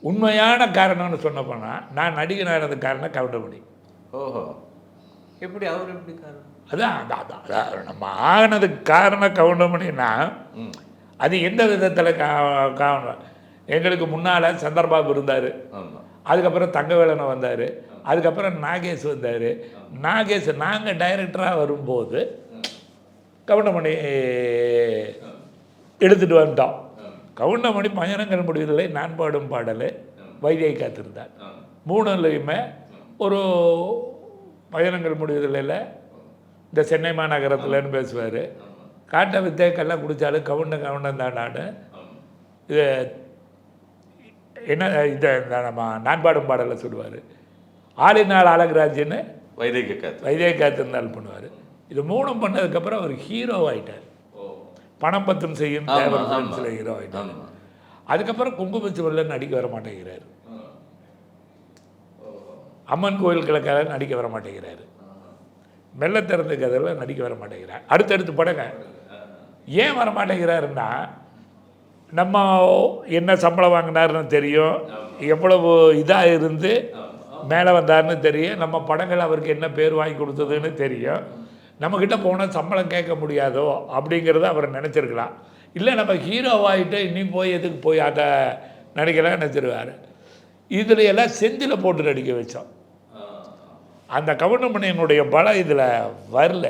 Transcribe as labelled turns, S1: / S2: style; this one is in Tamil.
S1: உண்மையான காரணம்னு சொன்ன போனால் நான் நடிகனானது காரணம் கவுண்டமணி.
S2: ஓஹோ, எப்படி அவர் எப்படி காரணம்?
S1: அதான் நம்ம ஆகினதுக்கு காரணம் கவுண்டமணின்னா அது எந்த விதத்தில் காரணம். எங்களுக்கு முன்னால் சந்திரபாபு இருந்தார், அதுக்கப்புறம் தங்கவேலனை வந்தார், அதுக்கப்புறம் நாகேஷ் வந்தார். நாகேஷ் நாங்கள் டைரக்டராக வரும்போது கவுண்டமணி எடுத்துகிட்டு வந்துட்டோம். கவுண்டமணி பயணங்கள் முடிவதில்லை, நான் பாடும் பாடல், வைத்தியை காத்திருந்தார், மூணுலையுமே ஒரு பயணங்கள் முடிவதில்லையில் இந்த சென்னை மாநகரத்தில்னு பேசுவார். காட்டை வித்தே கல்லை குடித்தாலும் கவுண்டம் தாண்டான்னு இது என்ன இதை நம்ம நான் பாடும் பாடலில் சொல்லுவார். ஆளினால் அழகராஜன்னு வைத்திய காத்திருந்தால் பண்ணுவார். இது மூணும் பண்ணதுக்கப்புறம் அவர் ஹீரோ ஆகிட்டார். பணம் பத்தும் செய்யும் தேவர் ஃபிலிம்ஸில் ஹீரோ ஆகிட்டார். அதுக்கப்புறம் குங்குமச்சிவரில் நடிக்க வர மாட்டேங்கிறார். அம்மன் கோயில்களுக்காக நடிக்க வர மாட்டேங்கிறாரு. மெல்ல திறந்த கதையில் நடிக்க வர மாட்டேங்கிறார். அடுத்தடுத்து படங்க ஏன் வர மாட்டேங்கிறாருன்னா, நம்ம என்ன சம்பளம் வாங்கினாருன்னு தெரியும், எவ்வளவு இதாக இருந்து மேலே வந்தார்னு தெரியும், நம்ம படங்கள் அவருக்கு என்ன பேர் வாங்கி கொடுத்ததுன்னு தெரியும். நம்மக்கிட்ட போனால் சம்பளம் கேட்க முடியாதோ அப்படிங்கிறத அவர் நினச்சிருக்கலாம். இல்லை நம்ம ஹீரோவாகிட்டு இன்னும் போய் எதுக்கு போய் அதை நடிக்கலாம் நினச்சிருவார். இதில் எல்லாம் செந்தில் போட்டு நடிக்க வச்சோம். அந்த கவுண்டமணியினுடைய பலம் இதில் வரல.